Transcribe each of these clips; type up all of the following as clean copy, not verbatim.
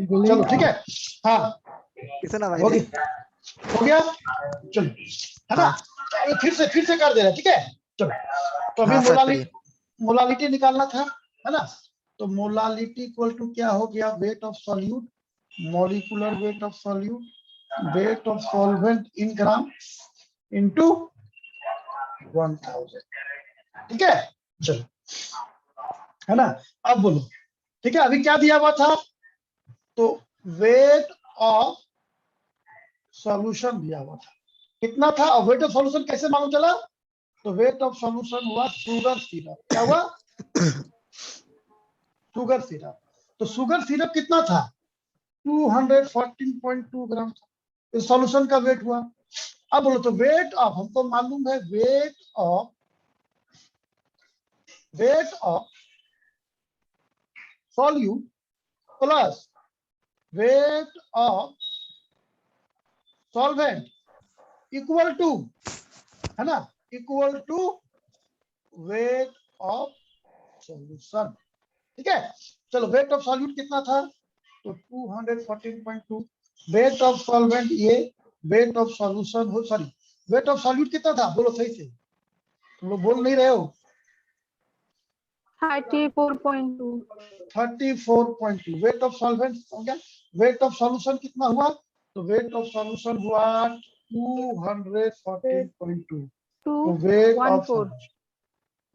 चलो ठीक है, हाँ किसना भाई हो गया चलो, है ना। हाँ। फिर से कर दे रहा, ठीक है चलो। तो अभी हाँ सर करिए। मोलालिटी निकालना था, है ना। तो मोलालिटी इक्वल टू क्या हो गया, wait of solute, molecular weight of solute, wait of solvent in gram into 1000, ठीक है चलो, है ना। अब बोलो, ठीक है, अभी क्या दिया हुआ था, तो वेट ऑफ सॉल्यूशन दिया हुआ था, कितना था। और वेट ऑफ सॉल्यूशन कैसे मालूम चला, तो वेट ऑफ सॉल्यूशन हुआ शुगर सिरप, क्या हुआ, शुगर सिरप। तो शुगर सिरप कितना था, 214.2 ग्राम था, इस सॉल्यूशन का वेट हुआ। अब बोलो तो वेट ऑफ, हमको मालूम है weight of solute plus weight of solvent equal to, है ना, equal to weight of solution, ठीक है चलो। वेट ऑफ सॉल्यूट कितना था, तो 214.2, वेट ऑफ सॉल्वेंट ये, वेट ऑफ सॉल्यूशन हो, सॉरी वेट ऑफ सॉल्यूट कितना था, बोलो सही से, तुम लोग बोल नहीं रहे हो। 34.2। 34.2 वेट ऑफ सॉल्वेंट हो गया। वेट ऑफ सॉल्यूशन कितना हुआ, तो वेट ऑफ सॉल्यूशन हुआ 214.2, तो weight of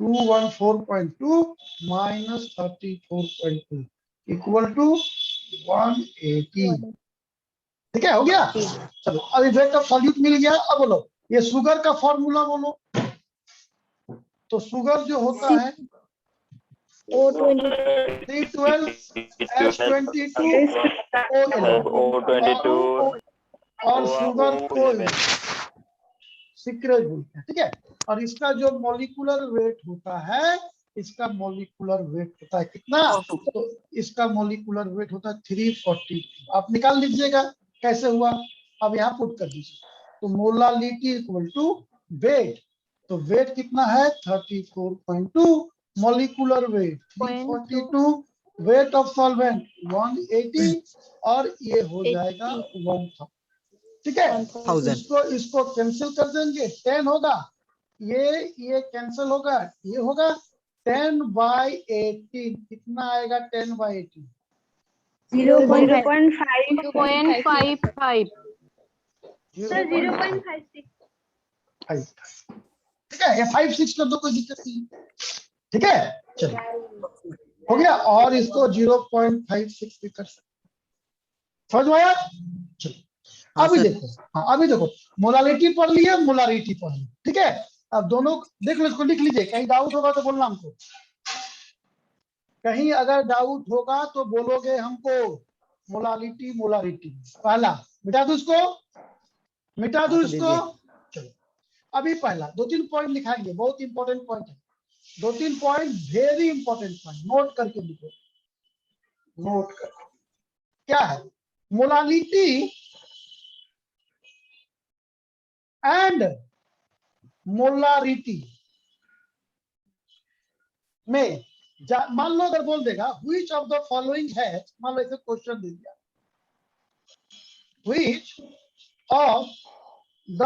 214.2 minus 34.2 equal to 180, ठीक है हो गया। चलो अभी वेट ऑफ सॉल्यूट मिल गया। अब बोलो ये शुगर का फॉर्मूला बोलो, तो शुगर जो होता है C12 H22 O11 और शुगर को सिक्रेज बोलते हैं, ठीक है। और इसका जो मॉलिक्यूलर वेट होता है, इसका मॉलिक्यूलर वेट होता है कितना, तो इसका मॉलिक्यूलर वेट होता है 340। आप निकाल लीजिएगा कैसे हुआ, अब यहाँ पुट कर दीजिए। तो मोलालिटी इक्वल टू वेट, तो वेट कितना है 34.2, molecular weight 342, wait of solvent 180 और ये हो जाएगा 1000, ठीक है। इसको कैंसिल कर देंगे, 10 होगा, ये कैंसिल होगा, ये होगा 10/18, कितना आएगा 10/18, 0.55 ठीक है, या 5-6 कर दो, कोई दिक्कत नहीं, ठीक है चलो हो गया। और इसको 0.56 भी कर सकते, समझ में आया चलो। अभी देखो, हाँ अभी देखो, मोलालिटी पढ़ लिए, मोलारिटी पढ़ ली, ठीक है। अब दोनों देख लो, इसको लिख लीजिए, कहीं डाउट होगा तो बोलना हमको, कहीं अगर डाउट होगा तो बोलोगे हमको, मोलालिटी मोलारिटी, पहला मिटा दो इसको, मिटा दो इसको। चलो अभी पहला 2-3 पॉइंट लिखाएंगे, बहुत इंपॉर्टेंट पॉइंट है, 2-3 point very important point, note करके लिखो, नोट कर, क्या है मोलालिटी एंड मोलारिटी में, मान लो अगर बोल देगा व्हिच ऑफ द फॉलोइंग है, मान लो ऐसे क्वेश्चन दे दिया, which of the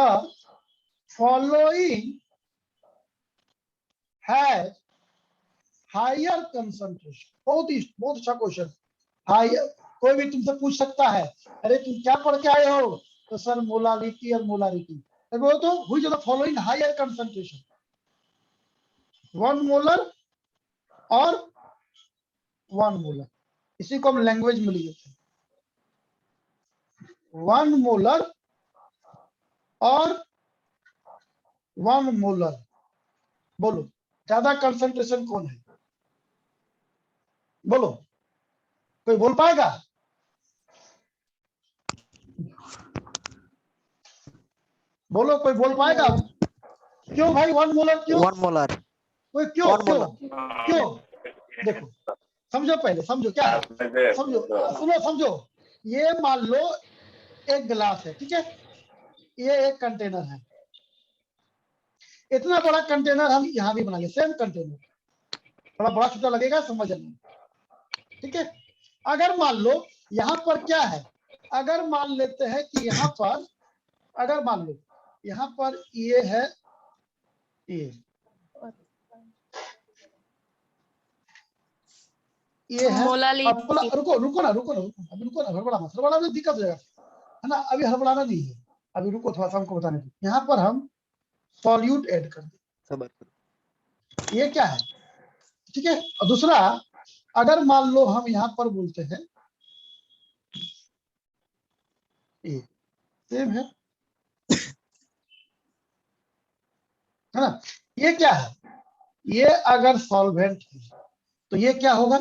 following has higher concentration, बहुत अच्छा क्वेश्चन, हायर, कोई भी तुमसे पूछ सकता है, अरे तुम क्या पढ़ के आए हो, तो सर मोलालिटी और मोलारिटी, बोलो तो which of the following higher concentration, 1 molar और 1 मोलर, इसी को हम लैंग्वेज में लिखते हैं, 1 मोलर और 1 मोलर, बोलो ज्यादा कंसंट्रेशन कौन है, बोलो कोई बोल पाएगा, बोलो कोई बोल पाएगा, क्यों भाई 1 मोलर, क्यों 1 मोलर, कोई क्यों क्यों क्यों, देखो समझो, पहले समझो, क्या है समझो, सुनो समझो, ये मान लो एक गिलास है, ठीक है, ये एक कंटेनर है, इतना बड़ा कंटेनर हम यहाँ भी बनाएंगे, सेम कंटेनर, थोड़ा बड़ा छोटा लगेगा, समझ लेना, ठीक है। अगर मान लो यहाँ पर क्या है, अगर मान लेते हैं कि यहाँ पर, अगर मान लो यहाँ पर ये है, ये है, अब रुको रुको ना, हड़बड़ा में दिक्कत हो जाएगा, है ना। अभी हड़बड़ाना नहीं है, अभी रुको थोड़ा सा हमको बताने दो। यहाँ पर हम सॉल्यूट ऐड कर दें, ये क्या है, ठीक है। और दूसरा, अगर मान लो हम यहाँ पर बोलते हैं ये सेम है ना, ये क्या है, ये अगर सॉल्वेंट है तो ये क्या होगा,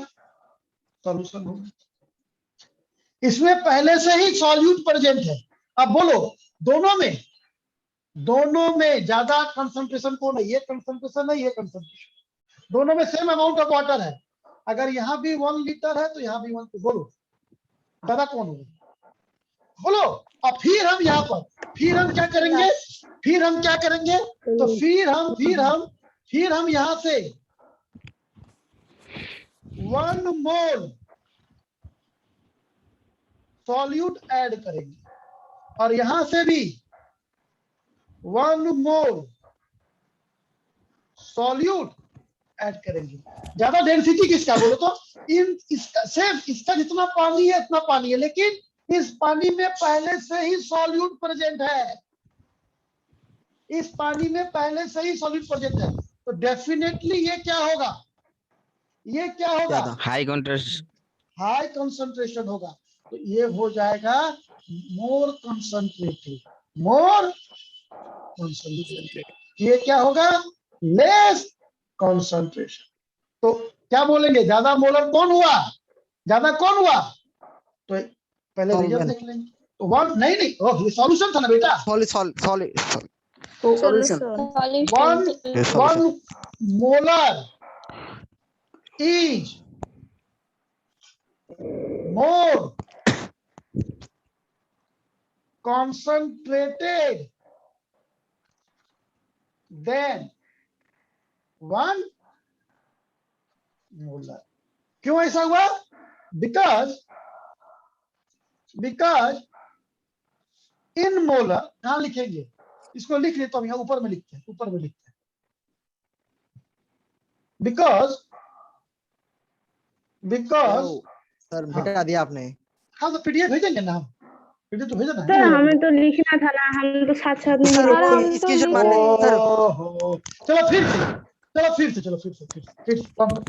सॉल्यूशन होगा। इसमें पहले से ही सॉल्यूट प्रेजेंट है। अब बोलो दोनों में ज्यादा कंसंट्रेशन कौन है, ये कंसंट्रेशन है, ये कंसंट्रेशन, दोनों में सेम अमाउंट ऑफ वाटर है। अगर यहाँ भी 1 लीटर है तो यहाँ भी 1, बोलो ज्यादा कौन होगा, बोलो। और फिर हम यहाँ पर फिर हम क्या करेंगे, तो फिर हम यहाँ से 1 मोल सॉल्यूट ऐड करेंगे और यहां से भी 1 मोल सॉल्यूट ऐड करेंगे। ज्यादा डेंसिटी किसका, बोलो तो इसका सेम, इसका जितना पानी है इतना पानी है, लेकिन इस पानी में पहले से ही सॉल्यूट प्रेजेंट है, इस पानी में पहले से ही सॉल्यूट प्रेजेंट है। तो डेफिनेटली ये क्या होगा, हाई कंसंट्रेशन होगा। तो ये हो जाएगा मोर कंसंट्रेटेड, ये क्या होगा, लेस कंसंट्रेशन। तो क्या बोलेंगे, ज्यादा मोलर कौन हुआ, तो पहले रीजन देख लेंगे। तो 1 नहीं, ये सॉल्यूशन था ना बेटा, तो 1 molar is more concentrated than 1 molar। क्यों ऐसा हुआ, because in molar, कहां लिखेंगे, इसको लिख लेता हूं, यहाँ ऊपर में लिखते हैं, because सर मिटा दिया आपने। हाँ, तो पीडीएफ भेजेंगे ना, हम पीडीएफ तो भेजना सर है, हमें तो लिखना था ना, हम तो साथ साथ में सर लिखते हैं। इसकी जो माने सर, चलो फिर से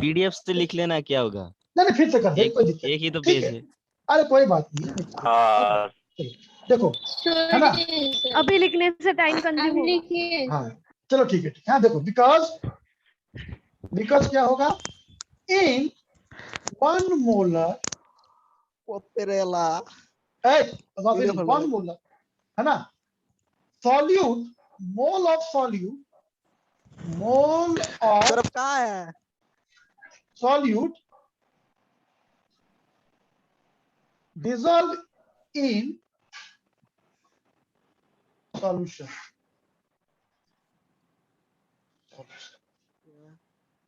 पीडीएफ से लिख लेना, क्या होगा, नहीं फिर से कर दे, कोई दिक्कत एक ही तो ठीक पेज है। है। अरे कोई बात नहीं, देखो है ना, अभी लिखने से टाइम कंज्यूम होगा। हाँ चलो ठीक है, हाँ देखो, बिकॉज क्या होगा, इन 1 मोलर, वन मोलर है ना, सॉल्यूट, मोल ऑफ कहाँ है solute dissolve in solution,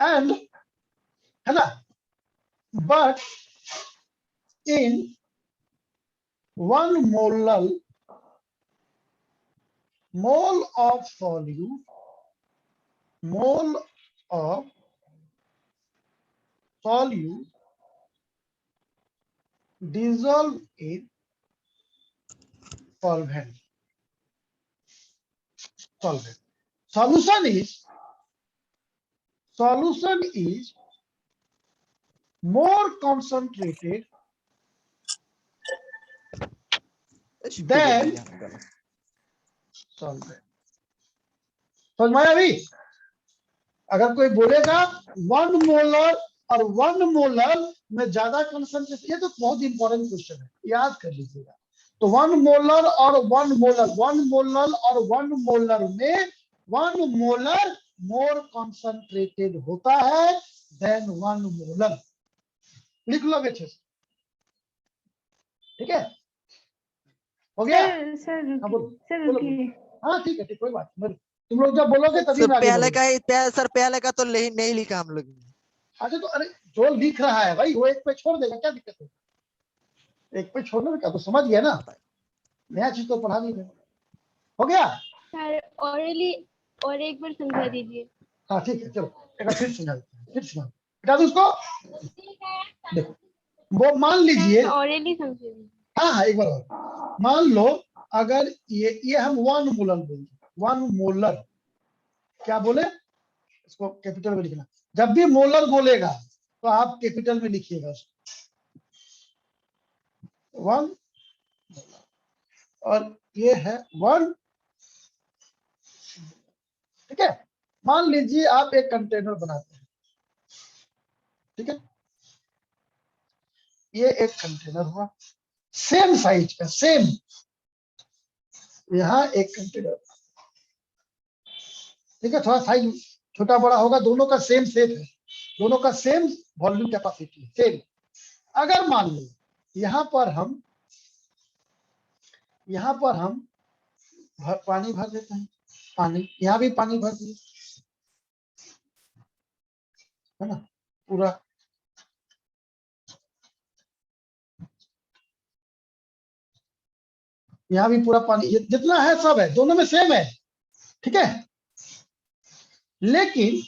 and है ना, but in 1 mole of solute, dissolve in solvent. Solution is more concentrated than solvent। समझ में आया अभी? अगर कोई बोलेगा 1 मोलर और 1 मोलर में ज्यादा कंसंट्रेशन, ये तो बहुत इंपॉर्टेंट क्वेश्चन है, याद कर लीजिएगा। तो 1 मोलर और 1 मोलर में 1 मोलर मोर कंसंट्रेटेड होता है देन 1 मोलर। लिख लो बेटे, ठीक है, हो गया। सर रुकिए। हाँ ठीक है, कोई बात नहीं, तुम लोग जब बोलोगे तभी मैं पहले का तो नहीं लिखा हम लोग। अच्छा, तो अरे जो लिख रहा है भाई वो एक पे छोड़ देगा, क्या दिक्कत है, एक पे छोड़ने में क्या, तो समझ गया ना, नया चीज तो पढ़ा नहीं रहे। हो गया? सर ऑरेली और एक बार समझा दीजिए। हाँ ठीक है, चलो एक बार फिर समझा देते हैं, फिर समझा बेटा दो उसको। देखो वो मान लीजिए, ऑरेली समझिए। हाँ हाँ एक बार और मान लो, अगर ये हम 1 मोलर बोलेंगे, 1 मोलर, क्या बोले, इसको कैपिटल में लिखना, जब भी मोलर बोलेगा तो आप कैपिटल में लिखिएगा उसको, 1, और ये है 1, ठीक है। मान लीजिए आप एक कंटेनर बनाते हैं, ठीक है, ये एक कंटेनर हुआ, सेम साइज का, सेम, यहाँ एक कंटेनर, ठीक है, थोड़ा साइज छोटा बड़ा होगा, दोनों का सेम शेप है, दोनों का सेम वॉल्यूम कैपेसिटी सेम। अगर मान लो यहाँ पर हम पानी भर देते हैं, पानी, यहाँ भी पानी भर दिए, है ना, पूरा, यहाँ भी पूरा पानी, जितना है सब है, दोनों में सेम है, ठीक है। लेकिन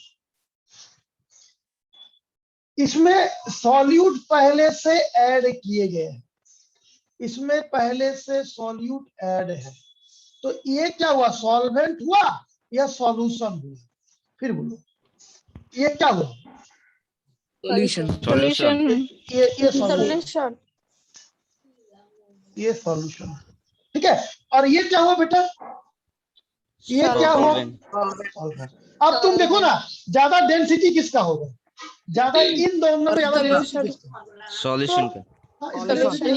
इसमें सॉल्यूट पहले से ऐड किए गए हैं, इसमें पहले से सॉल्यूट ऐड है, तो ये क्या हुआ, सॉल्वेंट हुआ या सॉल्यूशन हुआ? फिर बोलो, ये क्या हुआ? सॉल्यूशन। ये सॉल्यूशन, ये सॉल्यूशन, ठीक है। और ये क्या हुआ बेटा, ये क्या हुआ, सॉल्वेंट। अब तुम देखो ना, ज्यादा डेंसिटी किसका होगा, ज्यादा, इन दोनों में ज्यादा डेंसिटी किसका, सॉल्यूशन का। हाँ, इसका डेंसिटी,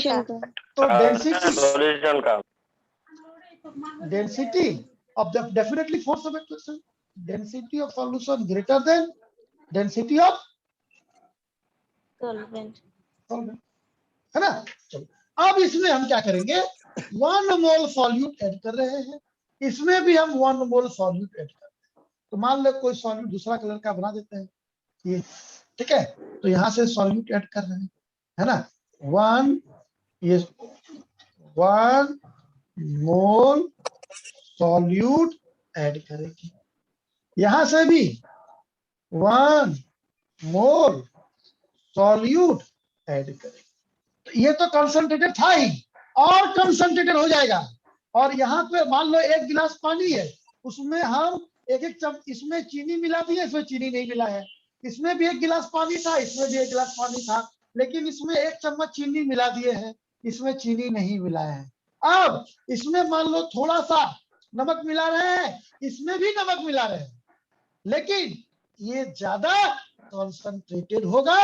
तो density, density of the definitely force of attraction, density of solution greater than density of solvent, solvent, है ना। चलो अब इसमें हम क्या करेंगे, 1 मोल सॉल्यूट ऐड कर रहे हैं, इसमें भी हम 1 मोल सॉल्यूट ऐड कर रहे हैं। तो मान लो कोई सॉल्यूट दूसरा कलर का बना देते हैं, ये, ठीक है, तो यहां से सॉल्यूट ऐड कर रहे हैं, है ना, 1, ये 1 मोल सॉल्यूट ऐड करेंगे, यहां से भी 1 मोल सॉल्यूट ऐड करेंगे, तो ये तो कंसंट्रेटेड था ही, और कंसंट्रेटेड हो जाएगा। और यहाँ पे मान लो 1 गिलास पानी है, उसमें हम एक इसमें चीनी मिला दी है, इसमें चीनी नहीं मिला है, इसमें भी 1 गिलास पानी था, इसमें भी 1 गिलास पानी था, लेकिन इसमें 1 चम्मच चीनी मिला दिए हैं, इसमें चीनी नहीं मिला है। अब इसमें मान लो थोड़ा सा नमक मिला रहे हैं, इसमें भी नमक मिला रहे हैं, लेकिन ये ज्यादा concentrated होगा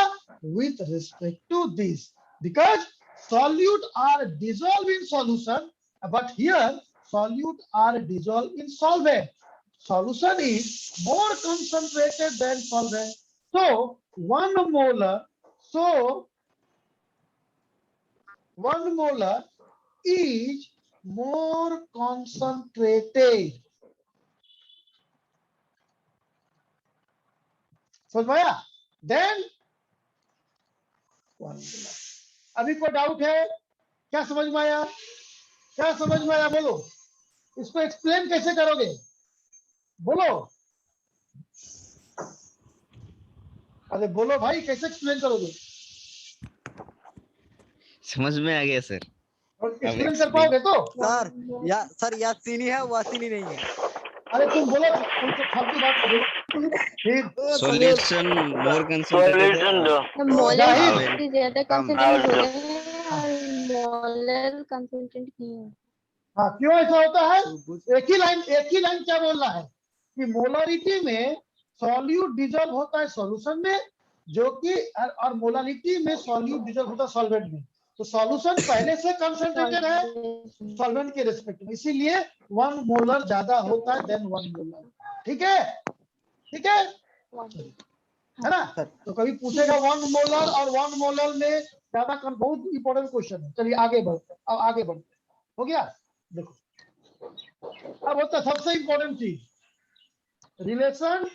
with respect to this, because solute are dissolved in solution, but here solute are dissolved in solvent. Solution is more concentrated than solvent, so 1 molar, so 1 molar is more concentrated. समझ में आया? Then 1 molar. अभी कोई doubt है, क्या समझ में आया, क्या समझ में आया, बोलो, इसको एक्सप्लेन कैसे करोगे, बोलो, अरे बोलो भाई, कैसे एक्सप्लेन करोगे, समझ में आ गया सर। और एक्सप्लेन कर पाओगे तो? सर या चीनी है, वह चीनी नहीं है। अरे तुम बोलो, तुमसे फालतू बात करो, फिर सॉल्यूशन मोर कंसंट्रेटेड है, मोलर जाहिर। से ज्यादा कंसंट्रेटेड हो रहे हैं और मोलर कंसंट्रेट नहीं है। हाँ, क्यों ऐसा होता है, एक ही लाइन क्या बोल रहा है कि मोलारिटी में सॉल्यूट डिजॉल्व होता है सॉल्यूशन में, जो कि और मोलारिटी में सॉल्यूट डिजॉल्व होता है सॉल्वेंट में, तो सॉल्यूशन पहले से कंसंट्रेटेड है सॉल्वेंट के रिस्पेक्ट में, इसीलिए 1 मोलर ज्यादा होता है देन 1 मोलर, ठीक है, ठीक है ना। तो कभी पूछेगा 1 मोलर और 1 मोलर में ज्यादा, बहुत इंपॉर्टेंट क्वेश्चन है। चलिए आगे बढ़ते, अब आगे बढ़ते, हो गया। देखो अब होता है सबसे इंपॉर्टेंट चीज, रिलेशन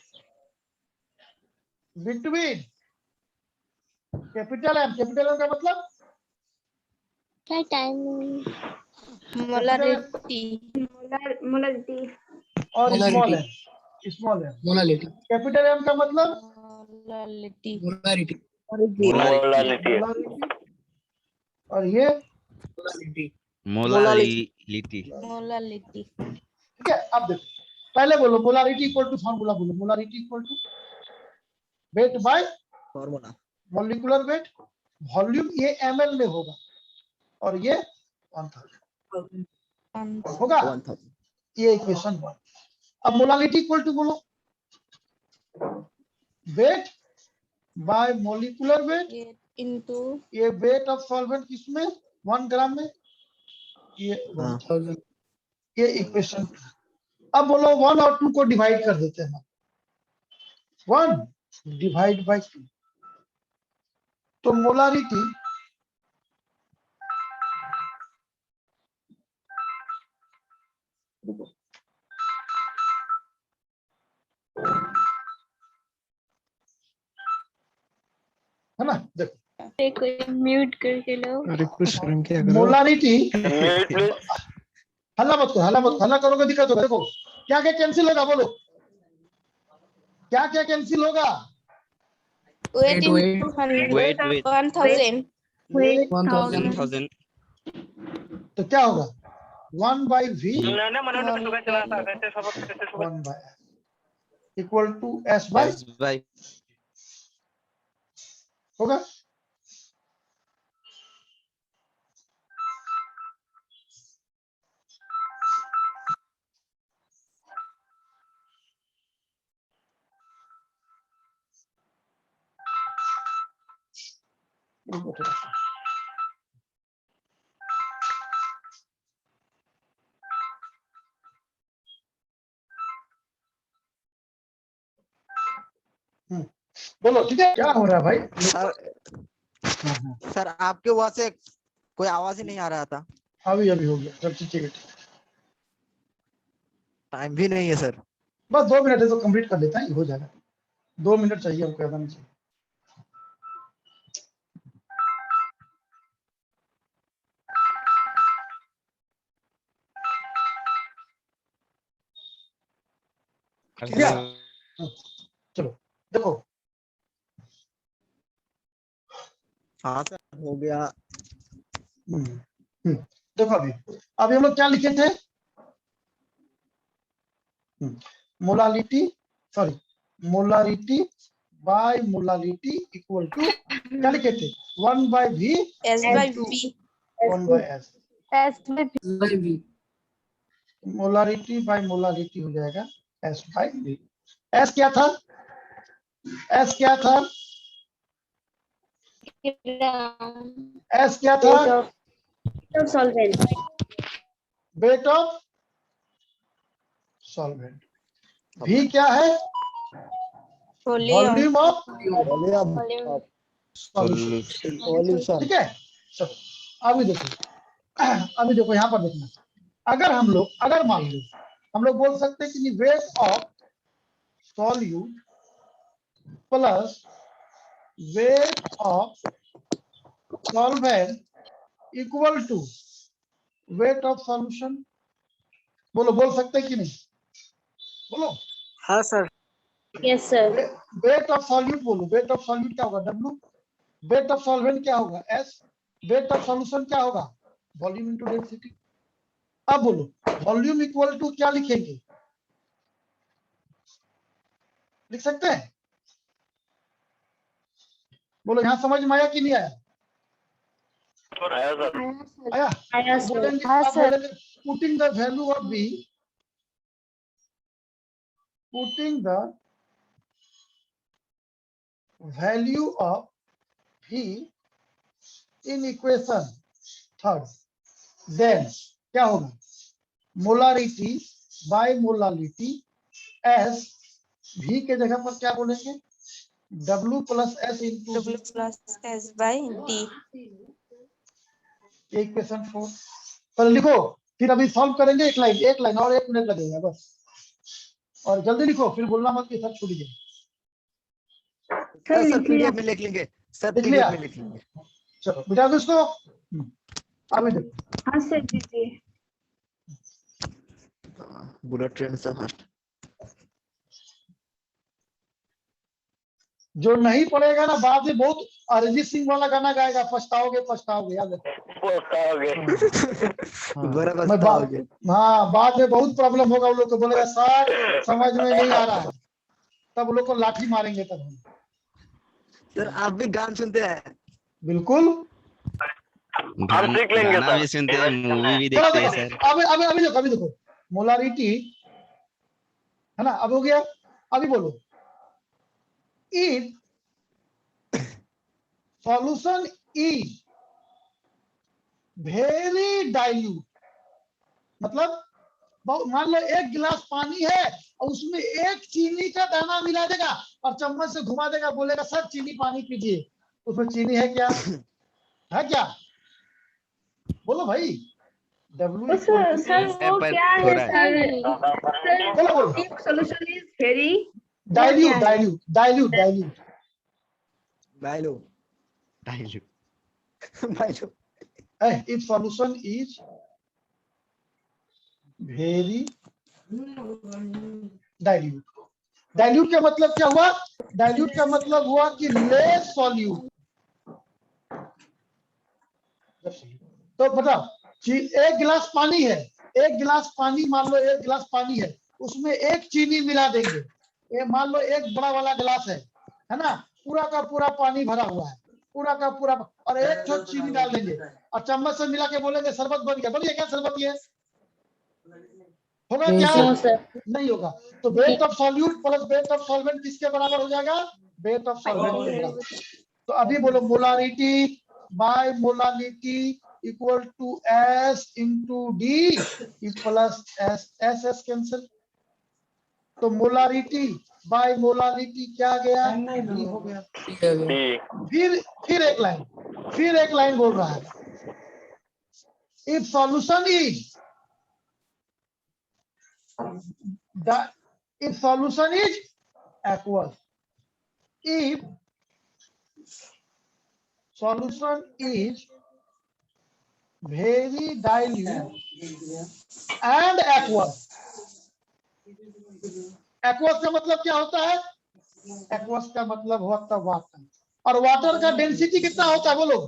बिटवीन कैपिटल एम का मतलब क्या टाइम मोलारिटी और स्मॉल Molarity. है, स्मॉल है। Molality. कैपिटल एम का मतलब मोलारिटी Molarity. मोलारिटी मोलारिटी, और ये Molality. मोलालिटी मोलालिटी ठीक है। अब देखो, पहले बोलो मोलारिटी इक्वल टू फॉर्मूला बोलो, molarity equal to weight by formula molecular weight, volume ये ml में होगा और ये 1000 होगा। 1000 ये इक्वेशन 1। अब मोलालिटी इक्वल टू बोलो weight by molecular weight into ये वेट ऑफ सॉल्वेंट किसमें 1 ग्राम में, ये 1000, ये इक्वेशन। अब बोलो 1 और 2 को डिवाइड कर देते हैं, 1 डिवाइड बाय 2, तो मोलारिटी है ना, देखो देखो म्यूट करके लो। रिक्वेस्ट करें क्या करो? मोलारिटी, हल्ला मत करो, हल्ला करोगे दिक्कत होगा। देखो क्या क्या कैंसिल होगा, बोलो क्या क्या कैंसिल होगा। Wait Weight. इनटू वेट 1000 1000 तो क्या होगा 1 by V V 1 by equal to S by S by होगा। बोलो ठीक है, क्या हो रहा है भाई। सर आपके वहां से कोई आवाज ही नहीं आ रहा था। अभी अभी हो गया सब ठीक है। टाइम भी नहीं है सर। बस 2 मिनट है तो कंप्लीट कर लेता है, हो जाएगा। 2 मिनट चाहिए हमको, ज्यादा नहीं चाहिए। क्या चलो देखो, हाँ सर हो गया। देखो अभी हम लोग क्या लिखे थे, molality sorry molarity by molality equal to क्या लिखे थे 1 by V S by V 1 by S. S में V. मोलारिटी बाय मोलारिटी हो जाएगा एस बाय वी। एस क्या था, एस क्या था, एस क्या था, solvent weight of solvent. V क्या है, वॉल्यूम ऑफ सॉल्यूशन। ठीक है चलो अभी देखो यहाँ पर देखना, अगर हम लोग अगर मान लो हम लोग बोल सकते हैं कि weight of solute plus weight of solvent equal to weight of solution. बोलो बोल सकते हैं कि नहीं, बोलो। हाँ sir. Yes sir. Weight of solute बोलो, वेट ऑफ सॉल्यूट क्या होगा W, वेट ऑफ सॉल्वेंट क्या होगा S, वेट ऑफ सॉल्यूशन क्या होगा वॉल्यूम इनटू डेंसिटी। अब बोलो वॉल्यूम इक्वल टू क्या लिखेंगे, लिख सकते हैं, बोलो यहाँ समझ में आया कि नहीं आया, आया। आया बोलेंगे हाँ आप सर। बोलेंगे putting the value of B, putting the value of V in equation third, then क्या होगा molarity by molality S, V के जगह पर क्या बोलेंगे W plus S into W plus S by D equation 4। पर लिखो फिर अभी सॉल्व करेंगे, एक लाइन और 1 मिनट लगेगा बस, और जल्दी लिखो फिर बोलना मत कि सब छूट गया। सर पीडीएफ में लिख लेंगे सर, लिख लिया? पीडीएफ में लिख लेंगे। चलो बिठा दो इसको। अभी देखो हाँ सर दीजिए। बुलेट ट्रेन से फर्स्ट। जो नहीं पढ़ेगा ना बाद में बहुत अरिजीत सिंह वाला गाना गाएगा, पछताओगे पछताओगे, याद रखो। हाँ, बड़ा मैं पछताओगे। हाँ बाद में बहुत प्रॉब्लम होगा, उन लोग को बोलेगा सर समझ में नहीं आ रहा है, तब लोग को लाठी मारेंगे तब हम। सर आप भी गान सुनते हैं? बिल्कुल। गाना भी सुनते हैं, मूवी भी चलो देखते हैं देखो, सर। अभी देखो मोलारिटी है ना, अब हो गया। अभी बोलो if solution is very dilute, मतलब मान लो एक गिलास पानी है और उसमें एक चीनी का दाना मिला देगा और चम्मच से घुमा देगा, बोलेगा सर चीनी पानी पीजिए, उसमें चीनी है क्या? है क्या? बोलो भाई। W सर सर वो पर क्या है थोड़ा सर? बोलो बोलो। If solution is very dilute क्या है? Dilute dilute dilute buy low dilute. Buy low. If solution is very dilute. Dilute का मतलब क्या हुआ? डाइल्यूट का मतलब हुआ कि लेस सॉल्यूट। तो बताओ एक गिलास पानी है, एक गिलास पानी, मान लो एक गिलास पानी है, उसमें एक चीनी मिला देंगे, ये मान लो एक बड़ा वाला गिलास है ना, पूरा का पूरा पानी भरा हुआ है, पूरा का पूरा, और एक छोटी चीनी डाल देंगे और चम्मच से मिला के बोलेंगे शरबत बन गया। बनिए क्या शरबत? ये होगा क्या? नहीं होगा। तो weight of solute plus weight of solvent किसके बराबर हो जाएगा? वेट ऑफ सॉल्वेंट के बराबर। तो अभी बोलो molarity by molarity equal to S into D plus S cancel. तो मोलारिटी बाय मोलारिटी क्या आ गया? डी हो गया। फिर एक लाइन बोल रहा है, if solution is aqueous, if solution is very dilute and aqueous। aqueous का मतलब क्या होता है? aqueous का मतलब होता है वाटर। और वाटर का डेंसिटी कितना होता है? बोलो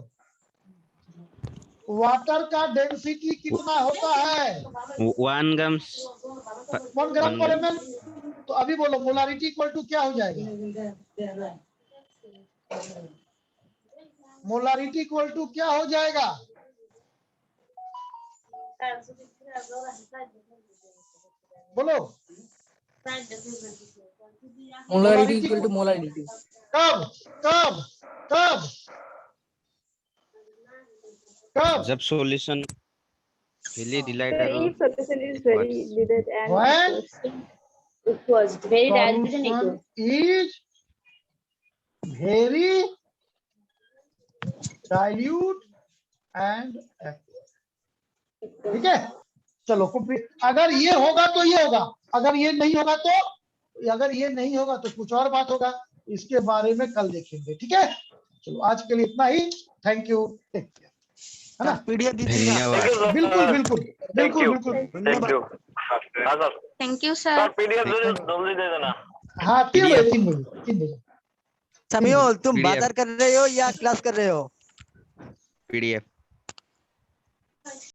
वाटर का डेंसिटी कितना होता है? 1 grams 1 ग्राम पर ml। तो अभी बोलो मोलारिटी इक्वल टू क्या हो जाएगा? मोलारिटी इक्वल टू क्या हो जाएगा? बोलो मोलारिटी इक्वल टू मोलारिटी। कब कब कब कब? जब सॉल्यूशन पहले delight Sir, if solution is very dilute and When aqueous, very dilute and solution aqueous. is very dilute and aqueous। ठीक है, चलो कंप्लीट। अगर ये होगा तो ये होगा, अगर ये नहीं होगा तो कुछ और बात होगा, इसके बारे में कल देखेंगे। ठीक है, चलो आज के लिए इतना ही। थैंक यू, टेक केयर, है ना? पीडीएफ दीजिएगा। धन्यवाद। बिल्कुल बिल्कुल बिल्कुल बिल्कुल। Thank you sir. पीडीएफ जल्दी दे देना। हाँ 3 बजे। समीउल तुम PDF बाजार कर रहे हो या क्लास कर रहे हो? PDF